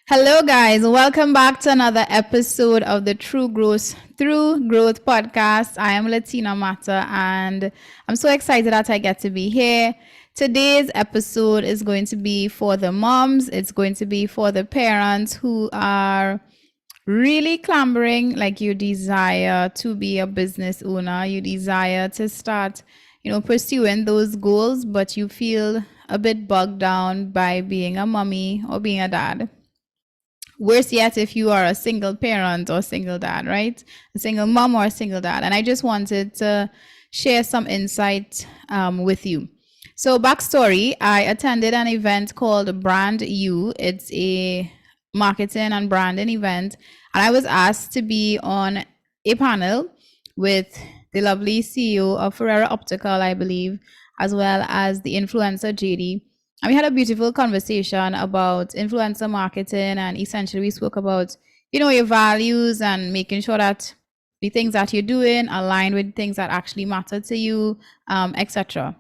Hello, guys. Welcome back to another episode of the True Growth podcast. I am Latina Mata, and I'm so excited that I get to be here. Today's episode is going to be for the moms. It's going to be for the parents who are really clambering, like you desire to be a business owner, you desire to start, pursuing those goals, but you feel a bit bogged down by being a mommy or being a dad. Worse yet, if you are a single parent or single dad, right? A single mom or a single dad. And I just wanted to share some insight with you. So, backstory, I attended an event called Brand You. It's a marketing and branding event. And I was asked to be on a panel with the lovely CEO of Ferrera Optical, I believe, as well as the influencer JD. And we had a beautiful conversation about influencer marketing, and essentially we spoke about, your values and making sure that the things that you're doing align with things that actually matter to you, etc.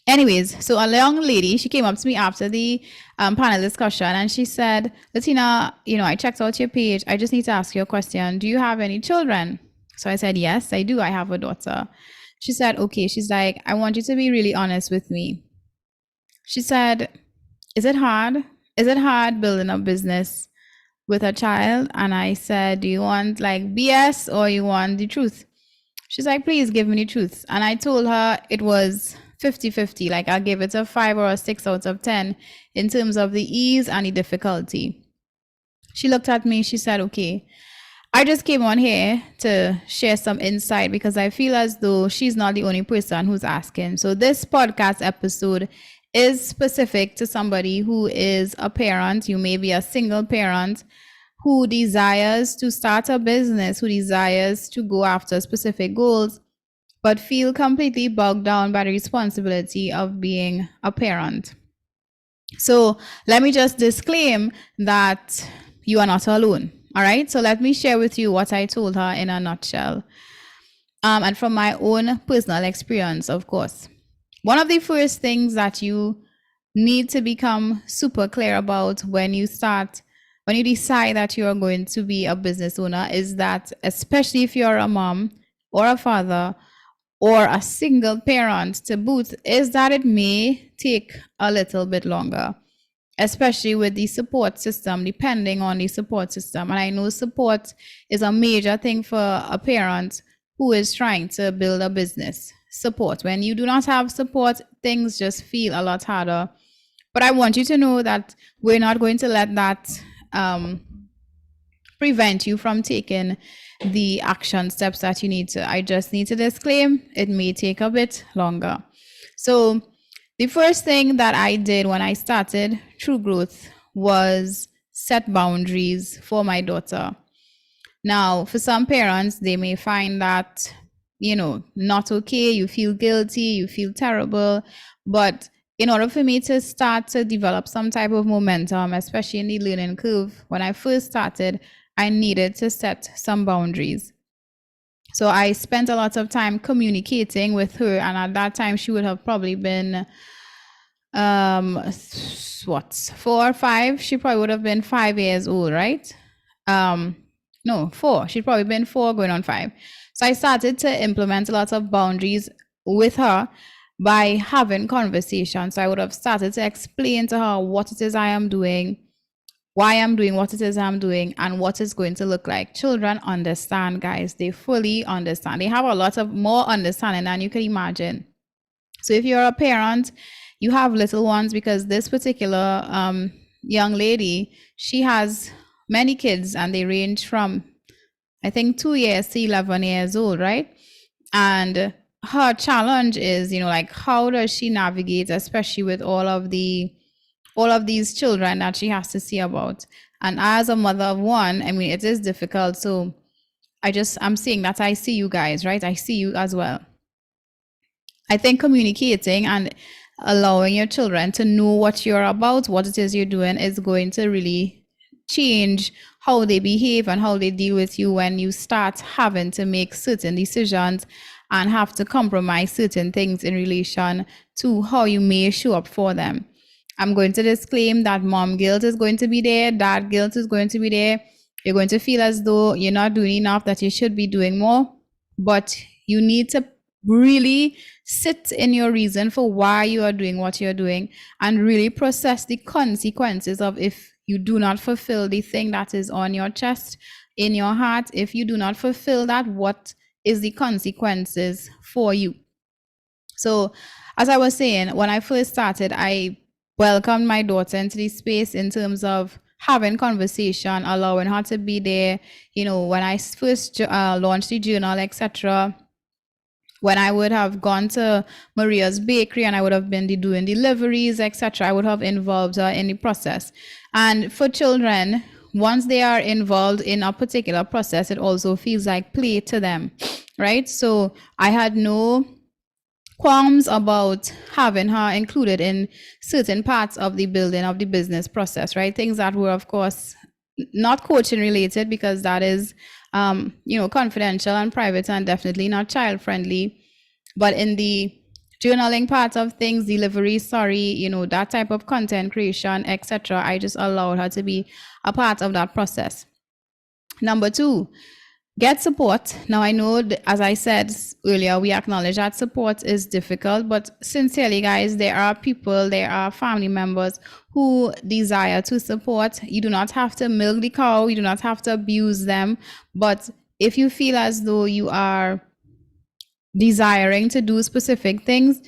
Anyways, so a young lady, she came up to me after the panel discussion and she said, Latina, I checked out your page. I just need to ask you a question. Do you have any children? So I said, yes, I do. I have a daughter. She said, okay. She's like, I want you to be really honest with me. She said, is it hard? Is it hard building a business with a child? And I said, do you want like BS or you want the truth? She's like, please give me the truth. And I told her it was 50-50. Like I'll give it a 5 or a 6 out of 10 in terms of the ease and the difficulty. She looked at me. She said, okay, I just came on here to share some insight because I feel as though she's not the only person who's asking. So this podcast episode is specific to somebody who is a parent. You may be a single parent who desires to start a business, who desires to go after specific goals, but feel completely bogged down by the responsibility of being a parent. So let me just disclaim that you are not alone. All right. So let me share with you what I told her in a nutshell. And from my own personal experience, of course. One of the first things that you need to become super clear about when you decide that you are going to be a business owner is that, especially if you're a mom or a father or a single parent to boot, is that it may take a little bit longer, especially with the support system, depending on the support system. And I know support is a major thing for a parent who is trying to build a business. Support. When you do not have support, things just feel a lot harder. But I want you to know that we're not going to let that prevent you from taking the action steps that you need to. I just need to disclaim it may take a bit longer. So the first thing that I did when I started True Growth was set boundaries for my daughter. Now, for some parents, they may find that, not okay. You feel guilty, you feel terrible. But in order for me to start to develop some type of momentum, especially in the learning curve, when I first started, I needed to set some boundaries. So I spent a lot of time communicating with her. And at that time, she would have probably been, 4 or 5? She probably would have been 5 years old, right? No, 4. She'd probably been 4 going on 5. So I started to implement a lot of boundaries with her by having conversations. So I would have started to explain to her what it is I am doing, why I'm doing what it is I'm doing, and what it's going to look like. Children understand, guys. They fully understand. They have a lot of more understanding than you can imagine. So if you're a parent, you have little ones, because this particular young lady, she has many kids and they range from, I think, 2 years to 11 years old, right? And her challenge is, like, how does she navigate, especially with all of these children that she has to see about. And as a mother of one, I mean, it is difficult. So I'm saying that I see you guys, right? I see you as well. I think communicating and allowing your children to know what you're about, what it is you're doing, is going to really change how they behave and how they deal with you when you start having to make certain decisions and have to compromise certain things in relation to how you may show up for them. I'm going to disclaim that mom guilt is going to be there, dad guilt is going to be there. You're going to feel as though you're not doing enough, that you should be doing more. But you need to really sit in your reason for why you are doing what you're doing and really process the consequences of if you do not fulfill the thing that is on your chest, in your heart. If you do not fulfill that, what is the consequences for you? So, as I was saying, when I first started, I welcomed my daughter into the space in terms of having conversation, allowing her to be there. You know, when I first launched the journal, etc., when I would have gone to Maria's bakery and I would have been doing deliveries, etc., I would have involved her in the process. And for children, once they are involved in a particular process, it also feels like play to them, right? So I had no qualms about having her included in certain parts of the building of the business process, right? Things that were, of course, not coaching related, because that is, confidential and private and definitely not child friendly. But in the journaling part of things, delivery, that type of content creation, etc., I just allowed her to be a part of that process. Number two, get support. Now, I know, as I said earlier, we acknowledge that support is difficult, but sincerely, guys, there are people, there are family members who desire to support. You do not have to milk the cow, you do not have to abuse them. But if you feel as though you are desiring to do specific things,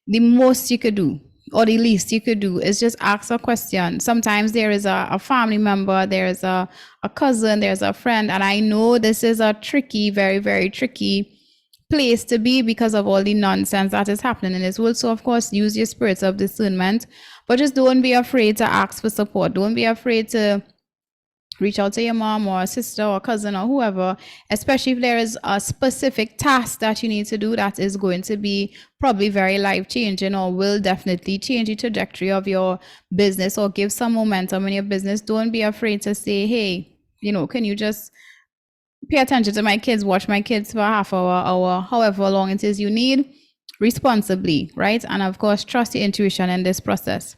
the most you could do, or the least you could do, is just ask a question. Sometimes there is a family member, there is a cousin, there's a friend, and I know this is a tricky, very, very tricky place to be because of all the nonsense that is happening in this world. So, of course, use your spirits of discernment, but just don't be afraid to ask for support. Don't be afraid to reach out to your mom or a sister or cousin or whoever, especially if there is a specific task that you need to do that is going to be probably very life changing or will definitely change the trajectory of your business or give some momentum in your business. Don't be afraid to say, hey, can you just pay attention to my kids, watch my kids for a half hour, however long it is you need, responsibly, right? And of course, trust your intuition in this process.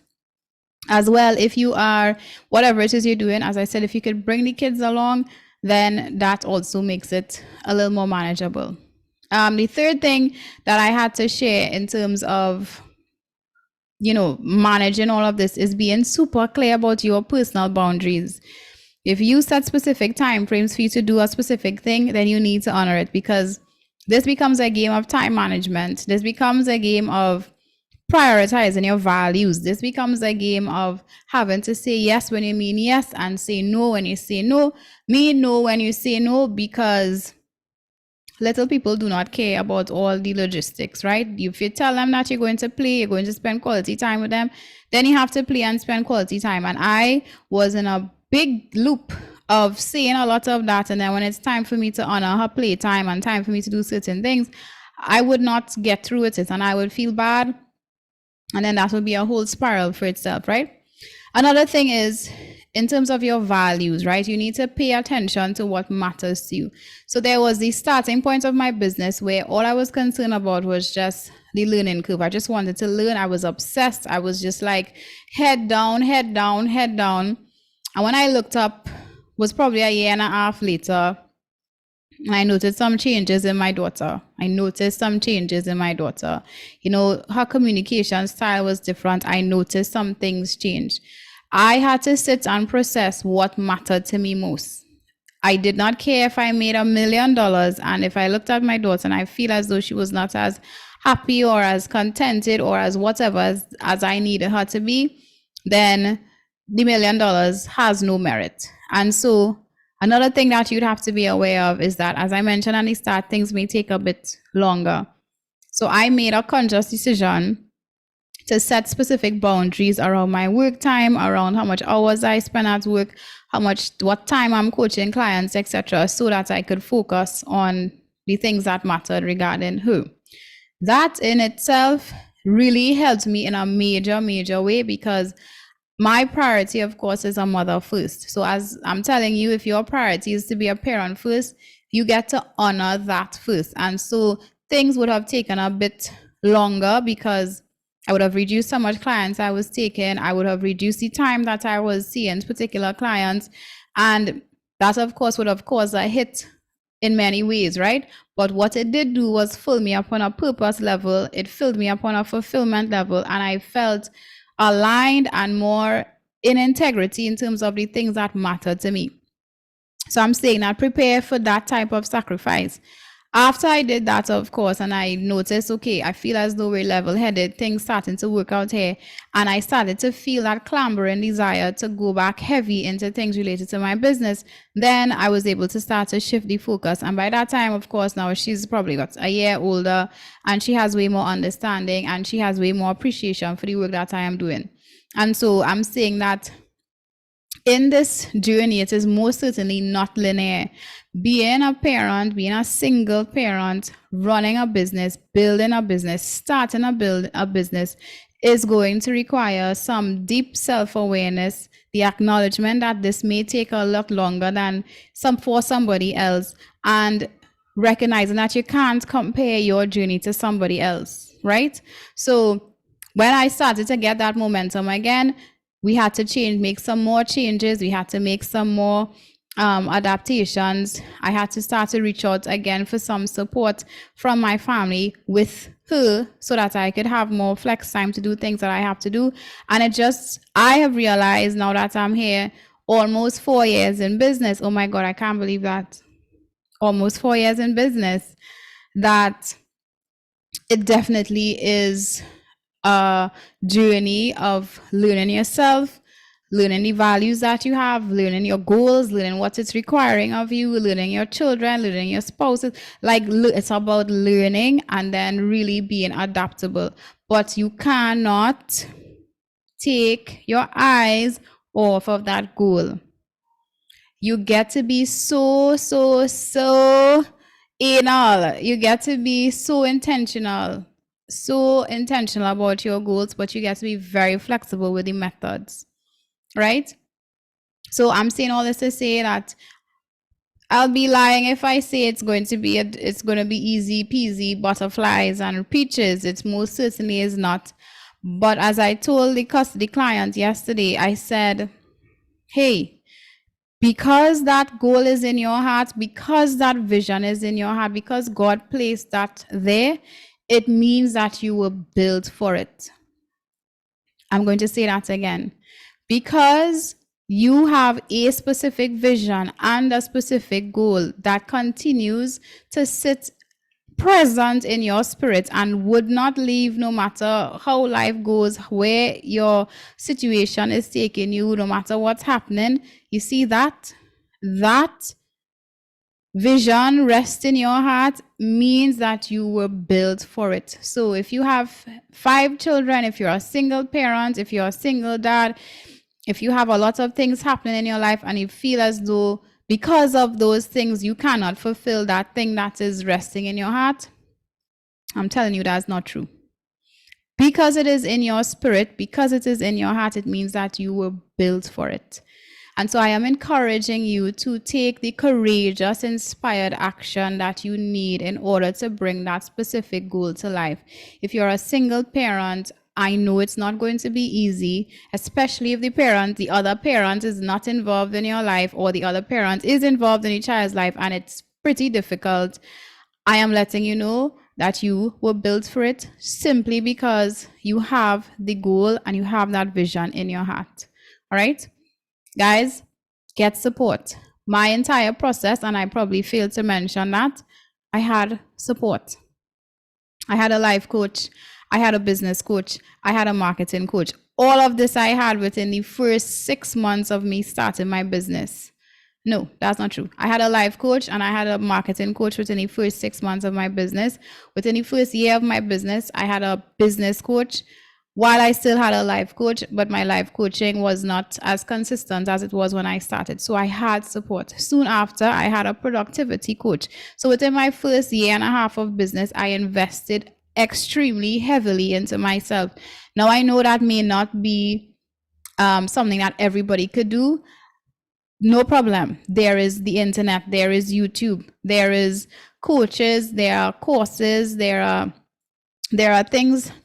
As well, if you are, whatever it is you're doing, as I said, if you could bring the kids along, then that also makes it a little more manageable. The third thing that I had to share in terms of, managing all of this is being super clear about your personal boundaries. If you set specific time frames for you to do a specific thing, then you need to honor it, because this becomes a game of time management. This becomes a game of prioritizing your values. This becomes a game of having to say yes when you mean yes and say no when you say no. Mean no when you say no, because little people do not care about all the logistics, right? If you tell them that you're going to play, you're going to spend quality time with them, then you have to play and spend quality time. And I was in a big loop of saying a lot of that, and then when it's time for me to honor her play time and time for me to do certain things, I would not get through with it and I would feel bad. And then that would be a whole spiral for itself, right? Another thing is, in terms of your values, right? You need to pay attention to what matters to you. So there was the starting point of my business where all I was concerned about was just the learning curve. I just wanted to learn. I was obsessed. I was just like head down, head down, head down. And when I looked up, was probably a year and a half later, I noticed some changes in my daughter. Her communication style was different. I noticed some things changed. I had to sit and process what mattered to me most. I did not care if I made $1 million. And if I looked at my daughter and I feel as though she was not as happy or as contented or as whatever as I needed her to be, then the $1 million has no merit. And so another thing that you'd have to be aware of is that, as I mentioned at the start, things may take a bit longer. So I made a conscious decision to set specific boundaries around my work time, around how much hours I spend at work, what time I'm coaching clients, etc., so that I could focus on the things that mattered regarding her. That in itself really helped me in a major, major way, because my priority, of course, is a mother first. So as I'm telling you, if your priority is to be a parent first, you get to honor that first. And so things would have taken a bit longer because I would have reduced how much clients I was taking. I would have reduced the time that I was seeing particular clients. And that, of course, would have caused a hit in many ways, right? But what it did do was fill me up on a purpose level. It filled me up on a fulfillment level. And I felt aligned and more in integrity in terms of the things that mattered to me. So I'm saying that prepare for that type of sacrifice. After I did that, of course, and I noticed, okay, I feel as though we're level headed, things starting to work out here. And I started to feel that clambering desire to go back heavy into things related to my business. Then I was able to start to shift the focus. And by that time, of course, now she's probably got a year older and she has way more understanding and she has way more appreciation for the work that I am doing. And so I'm saying that in this journey, it is most certainly not linear. Being a parent, being a single parent, running a business, building a business, starting a business is going to require some deep self-awareness, the acknowledgement that this may take a lot longer than for somebody else, and recognizing that you can't compare your journey to somebody else, right? So when I started to get that momentum again, we had to make some more changes. We had to make some more adaptations. I had to start to reach out again for some support from my family with her so that I could have more flex time to do things that I have to do. And I have realized now that I'm here almost 4 years in business. Oh my God, I can't believe that. Almost 4 years in business, that it definitely is a journey of learning yourself, learning the values that you have, learning your goals, learning what it's requiring of you, learning your children, learning your spouses. Like, it's about learning and then really being adaptable. But you cannot take your eyes off of that goal. You get to be so anal. You get to be so intentional about your goals, but you get to be very flexible with the methods, right? So I'm saying all this to say that I'll be lying if I say it's going to be easy peasy butterflies and peaches. It most certainly is not. But as I told the client yesterday, I said, hey, because that goal is in your heart, because that vision is in your heart, because God placed that there, it means that you were built for it. I'm going to say that again. Because you have a specific vision and a specific goal that continues to sit present in your spirit and would not leave no matter how life goes, where your situation is taking you, no matter what's happening. You see that vision rest in your heart means that you were built for it. So if you have 5 children, if you're a single parent, if you're a single dad, if you have a lot of things happening in your life and you feel as though because of those things you cannot fulfill that thing that is resting in your heart, I'm telling you that's not true. Because it is in your spirit, because it is in your heart, it means that you were built for it. And so I am encouraging you to take the courageous, inspired action that you need in order to bring that specific goal to life. If you're a single parent, I know it's not going to be easy, especially if the other parent is not involved in your life, or the other parent is involved in your child's life, and it's pretty difficult. I am letting you know that you were built for it simply because you have the goal and you have that vision in your heart. All right, guys, get support. My entire process, and I probably failed to mention that, I had support. I had a life coach. I had a business coach. I had a marketing coach. All of this I had within the first 6 months of me starting my business. No, that's not true. I had a life coach and I had a marketing coach within the first 6 months of my business. Within the first year of my business, I had a business coach, while I still had a life coach, but my life coaching was not as consistent as it was when I started. So I had support. Soon after, I had a productivity coach. So within my first year and a half of business, I invested extremely heavily into myself. Now, I know that may not be something that everybody could do. No problem. There is the internet, there is YouTube, there is coaches, there are courses, there are there are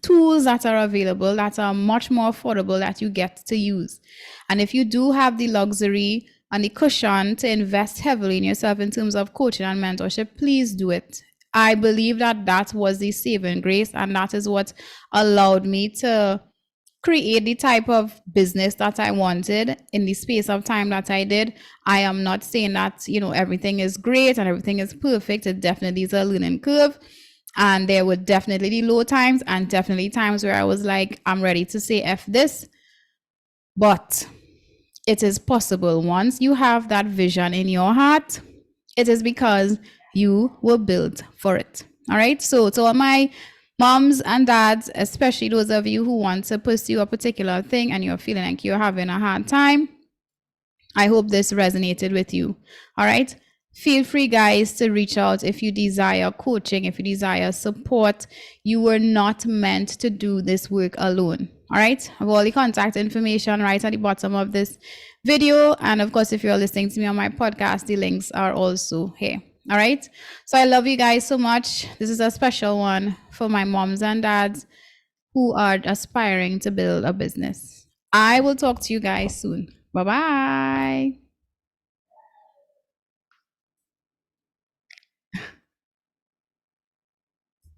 tools that are available that are much more affordable that you get to use. And if you do have the luxury and the cushion to invest heavily in yourself in terms of coaching and mentorship, please do it. I believe that was the saving grace, and that is what allowed me to create the type of business that I wanted in the space of time that I did. I am not saying that, everything is great and everything is perfect. It definitely is a learning curve. And there were definitely the low times and definitely times where I was like, I'm ready to say F this. But it is possible. Once you have that vision in your heart, it is because you were built for it. All right. So, to all my moms and dads, especially those of you who want to pursue a particular thing and you're feeling like you're having a hard time, I hope this resonated with you. All right. Feel free, guys, to reach out if you desire coaching, if you desire support. You were not meant to do this work alone. All right. I have all the contact information right at the bottom of this video. And of course, if you're listening to me on my podcast, the links are also here. All right. So I love you guys so much. This is a special one for my moms and dads who are aspiring to build a business. I will talk to you guys soon. Bye bye.